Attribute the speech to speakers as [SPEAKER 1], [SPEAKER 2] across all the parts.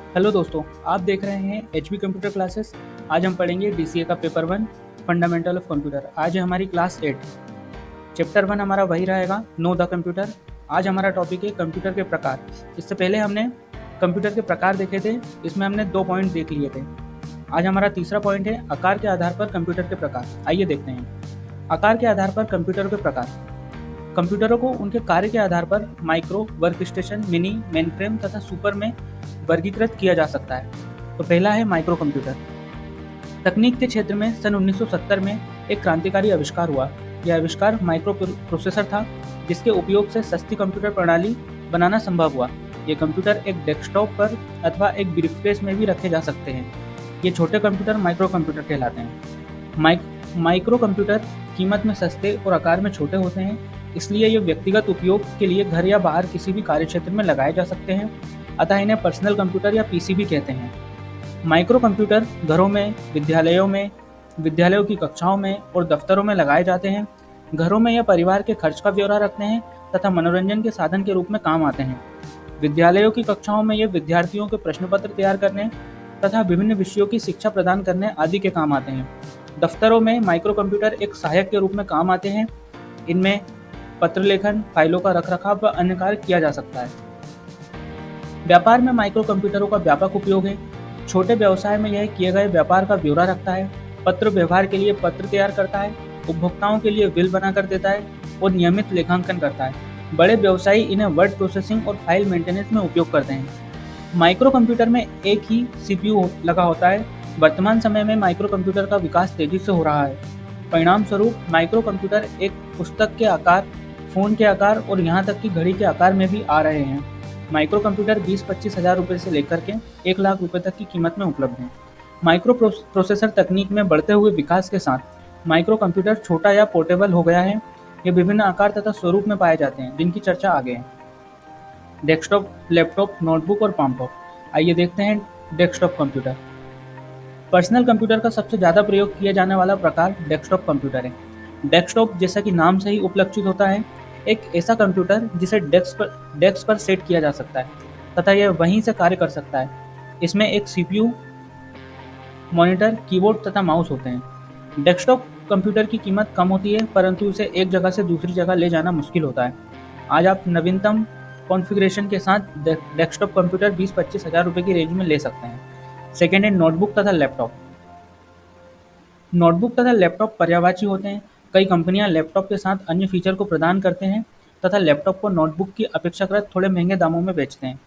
[SPEAKER 1] Hello दोस्तों, आप देख रहे हैं एचपी कंप्यूटर क्लासेस। आज हम पढ़ेंगे डीसीए का पेपर 1 फंडामेंटल ऑफ कंप्यूटर। आज है हमारी क्लास 8। चैप्टर 1 हमारा वही रहेगा, नो द कंप्यूटर। आज हमारा टॉपिक है कंप्यूटर के प्रकार। इससे पहले हमने कंप्यूटर के प्रकार देखे थे, इसमें हमने 2 पॉइंट देख लिए थे। आज हमारा तीसरा पॉइंट है आकार के आधार पर कंप्यूटर के प्रकार। आइए देखते हैं। आकार के आधार पर कंप्यूटर के प्रकार। कंप्यूटरों को उनके कार्य के आधार पर micro, work station, mini, mainframe तथा सुपर में वर्गीकृत किया जा सकता है। तो पहला है माइक्रो कंप्यूटर। तकनीक के क्षेत्र में सन 1970 में एक क्रांतिकारी आविष्कार हुआ। यह आविष्कार माइक्रो प्रोसेसर था, जिसके उपयोग से सस्ती कंप्यूटर प्रणाली बनाना संभव हुआ। ये कंप्यूटर एक डेस्कटॉप पर अथवा एक ब्रीफकेस में भी रखे जा सकते हैं। ये छोटे कंप्यूटर माइक्रो कंप्यूटर कहलाते हैं। माइक्रो कंप्यूटर कीमत में सस्ते और आकार में छोटे होते हैं, इसलिए ये व्यक्तिगत उपयोग के लिए घर या बाहर किसी भी कार्यक्षेत्र में लगाए जा सकते हैं। अतः इन्हें पर्सनल कंप्यूटर या पीसी भी कहते हैं। माइक्रो कंप्यूटर घरों में, विद्यालयों की कक्षाओं में और दफ्तरों में लगाए जाते हैं। घरों में यह परिवार के खर्च का ब्यौरा रखते हैं तथा मनोरंजन के साधन के रूप में काम आते हैं। विद्यालयों की कक्षाओं में यह विद्यार्थियों के प्रश्न पत्र तैयार करने तथा विभिन्न विषयों की शिक्षा प्रदान करने आदि के काम आते हैं। दफ्तरों में माइक्रो कंप्यूटर एक सहायक के रूप में काम आते हैं। इनमें पत्र लेखन, फाइलों का रखरखाव व अन्य कार्य किया जा सकता है। व्यापार में माइक्रो कंप्यूटरों का व्यापक उपयोग है। छोटे व्यवसाय में यह किए गए व्यापार का ब्यौरा रखता है। पत्र व्यवहार के लिए पत्र तैयार करता है, उपभोक्ताओं के लिए बिल बनाकर देता है और नियमित लेखांकन करता है। बड़े व्यवसायी इन्हें वर्ड प्रोसेसिंग और फाइल मेंटेनेंस में उपयोग करते हैं। माइक्रो कंप्यूटर में एक ही सीपीयू लगा होता है। वर्तमान समय में माइक्रो कंप्यूटर का विकास तेजी से हो रहा है। परिणाम स्वरूप माइक्रो कंप्यूटर एक पुस्तक के आकार, फ़ोन के आकार और यहाँ तक कि घड़ी के आकार में भी आ रहे हैं। माइक्रो कंप्यूटर 20-25 हज़ार रुपये से लेकर के 1 लाख रुपये तक की कीमत में उपलब्ध हैं। माइक्रो प्रोसेसर तकनीक में बढ़ते हुए विकास के साथ माइक्रो कंप्यूटर छोटा या पोर्टेबल हो गया है। ये विभिन्न आकार तथा स्वरूप में पाए जाते हैं, जिनकी चर्चा आगे है। डेस्कटॉप, लैपटॉप, नोटबुक और पामटॉप। आइए देखते हैं डेस्कटॉप कंप्यूटर। पर्सनल कंप्यूटर का सबसे ज़्यादा प्रयोग किया जाने वाला प्रकार डेस्कटॉप कंप्यूटर है। डेस्कटॉप, जैसा कि नाम से ही उपलक्षित होता है, एक ऐसा कंप्यूटर जिसे डेस्क पर सेट किया जा सकता है तथा यह वहीं से कार्य कर सकता है। इसमें एक सीपीयू, मॉनिटर, कीबोर्ड तथा माउस होते हैं। डेस्कटॉप कंप्यूटर की कीमत कम होती है, परंतु इसे एक जगह से दूसरी जगह ले जाना मुश्किल होता है। आज आप नवीनतम कॉन्फ़िगरेशन के साथ डेस्कटॉप कंप्यूटर 20-25 हज़ार रुपये की रेंज में ले सकते हैं। सेकेंड है नोटबुक तथा लैपटॉप। नोटबुक तथा लैपटॉप पर्यायवाची होते हैं। कई कंपनियां लैपटॉप के साथ अन्य फीचर को प्रदान करते हैं तथा लैपटॉप को नोटबुक की अपेक्षाकृत थोड़े महंगे दामों में बेचते हैं।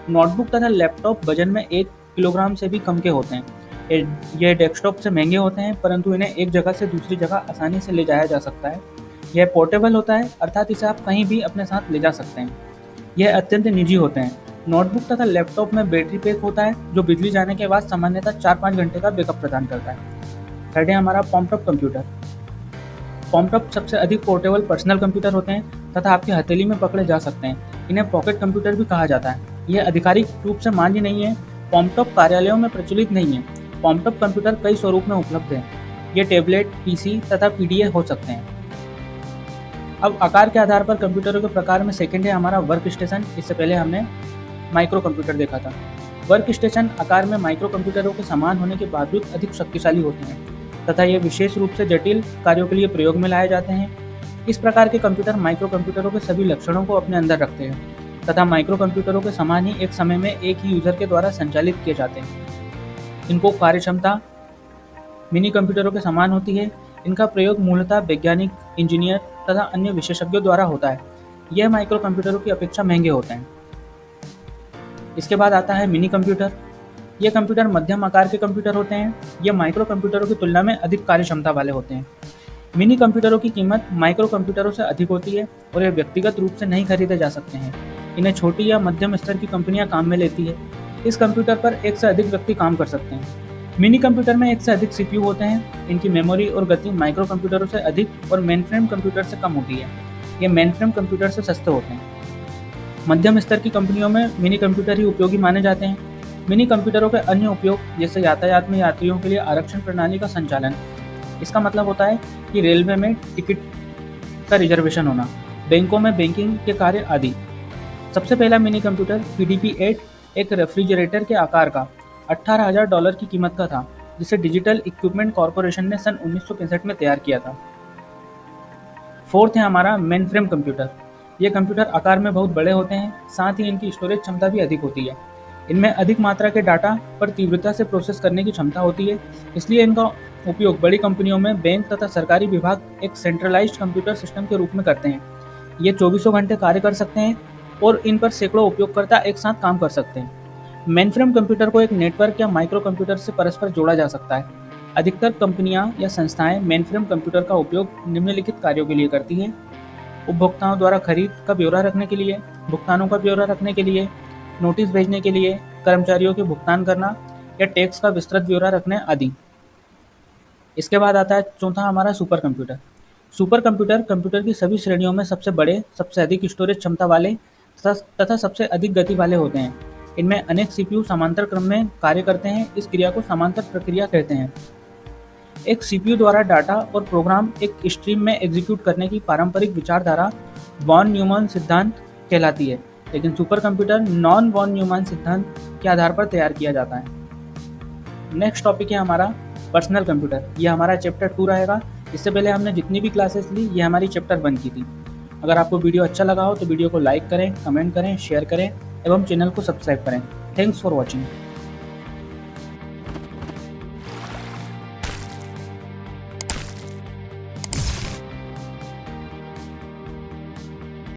[SPEAKER 1] नोटबुक तथा लैपटॉप वजन में 1 किलोग्राम से भी कम के होते हैं। यह डेस्कटॉप से महंगे होते हैं, परंतु इन्हें एक जगह से दूसरी जगह आसानी से ले जाया जा सकता है। यह पोर्टेबल होता है, अर्थात इसे आप कहीं भी अपने साथ ले जा सकते हैं। यह अत्यंत निजी होते हैं। नोटबुक तथा लैपटॉप में बैटरी पैक होता है, जो बिजली जाने के बाद सामान्यतः 4-5 घंटे का बैकअप प्रदान करता है। थर्ड है हमारा पॉमटॉप कंप्यूटर। पॉमटॉप सबसे अधिक पोर्टेबल पर्सनल कंप्यूटर होते हैं तथा आपकी हथेली में पकड़े जा सकते हैं। इन्हें पॉकेट कंप्यूटर भी कहा जाता है। यह आधिकारिक रूप से मान्य नहीं है। पॉमटॉप कार्यालयों में प्रचलित नहीं है। पॉमटॉप कंप्यूटर कई स्वरूप में उपलब्ध हैं। ये टैबलेट, पीसी तथा पीडीए हो सकते हैं। अब आकार के आधार पर कंप्यूटरों के प्रकार में सेकंड है हमारा वर्क स्टेशन। इससे पहले हमने माइक्रो कंप्यूटर देखा था। वर्क स्टेशन आकार में माइक्रो कंप्यूटरों के समान होने के बावजूद अधिक शक्तिशाली होते हैं तथा ये विशेष रूप से जटिल कार्यों के लिए प्रयोग में लाए जाते हैं। इस प्रकार के कंप्यूटर माइक्रो कंप्यूटरों के सभी लक्षणों को अपने अंदर रखते हैं तथा माइक्रो कंप्यूटरों के समान ही एक समय में एक ही यूजर के द्वारा संचालित किए जाते हैं। इनको कार्यक्षमता मिनी कंप्यूटरों के समान होती है। इनका प्रयोग मूलतः वैज्ञानिक, इंजीनियर तथा अन्य विशेषज्ञों द्वारा होता है। यह माइक्रो कंप्यूटरों की अपेक्षा महंगे होते हैं। इसके बाद आता है मिनी कंप्यूटर। ये कंप्यूटर मध्यम आकार के कंप्यूटर होते हैं। ये माइक्रो कंप्यूटरों की तुलना में अधिक कार्यक्षमता वाले होते हैं। मिनी कंप्यूटरों की कीमत माइक्रो कंप्यूटरों से अधिक होती है और ये व्यक्तिगत रूप से नहीं खरीदे जा सकते हैं। इन्हें छोटी या मध्यम स्तर की कंपनियां काम में लेती है। इस कंप्यूटर पर एक से अधिक व्यक्ति काम कर सकते हैं। मिनी कंप्यूटर में एक से अधिक सीपीयू होते हैं। इनकी मेमोरी और गति माइक्रो कंप्यूटरों से अधिक और मेनफ्रेम कंप्यूटर से कम होती है। ये मेनफ्रेम कंप्यूटर से सस्ते होते हैं। मध्यम स्तर की कंपनियों में मिनी कंप्यूटर ही उपयोगी माने जाते हैं। मिनी कंप्यूटरों के अन्य उपयोग जैसे यातायात में यात्रियों के लिए आरक्षण प्रणाली का संचालन। इसका मतलब होता है कि रेलवे में टिकट का रिजर्वेशन होना, बैंकों में बैंकिंग के कार्य आदि। सबसे पहला मिनी कंप्यूटर PDP-8 एक रेफ्रिजरेटर के आकार का $18,000 की कीमत का था, जिसे डिजिटल इक्विपमेंट कॉरपोरेशन ने सन 1965 में तैयार किया था। फोर्थ है हमारा मेन फ्रेम कंप्यूटर। ये कंप्यूटर आकार में बहुत बड़े होते हैं, साथ ही इनकी स्टोरेज क्षमता भी अधिक होती है। इनमें अधिक मात्रा के डाटा पर तीव्रता से प्रोसेस करने की क्षमता होती है, इसलिए इनका उपयोग बड़ी कंपनियों में बैंक तथा सरकारी विभाग एक सेंट्रलाइज्ड कंप्यूटर सिस्टम के रूप में करते हैं। ये चौबीसों घंटे कार्य कर सकते हैं और इन पर सैकड़ों उपयोगकर्ता एक साथ काम कर सकते हैं। मेनफ्रेम कंप्यूटर को एक नेटवर्क या माइक्रो कंप्यूटर से परस्पर जोड़ा जा सकता है। अधिकतर कंपनियां या संस्थाएं मेनफ्रेम कंप्यूटर का उपयोग निम्नलिखित कार्यों के लिए करती हैं: उपभोक्ताओं द्वारा खरीद का ब्यौरा रखने के लिए, भुगतानों का ब्यौरा रखने के लिए, नोटिस भेजने के लिए, कर्मचारियों के भुगतान करना या टैक्स का विस्तृत ब्यौरा रखने आदि। इसके बाद आता है चौथा हमारा super computer. Super computer computer की सभी श्रेणियों में सबसे बड़े, सबसे अधिक स्टोरेज क्षमता वाले तथा सबसे अधिक गति वाले होते हैं। इनमें अनेक सीपीयू समांतर क्रम में कार्य करते हैं। इस क्रिया को समांतर प्रक्रिया कहते हैं। एक सीपीयू द्वारा डाटा और प्रोग्राम एक स्ट्रीम में एग्जीक्यूट करने की पारंपरिक विचारधारा वॉन न्यूमैन सिद्धांत कहलाती है, लेकिन super computer non von Neumann सिद्धांत के आधार पर तैयार किया जाता है। नेक्स्ट टॉपिक है हमारा पर्सनल कंप्यूटर। ये हमारा चैप्टर 2 रहेगा। इससे पहले हमने जितनी भी क्लासेस ली, ये हमारी चैप्टर 1 की थी। अगर आपको वीडियो अच्छा लगा हो तो वीडियो को लाइक करें, कमेंट करें, शेयर करें एवं चैनल को सब्सक्राइब करें। Thanks for watching.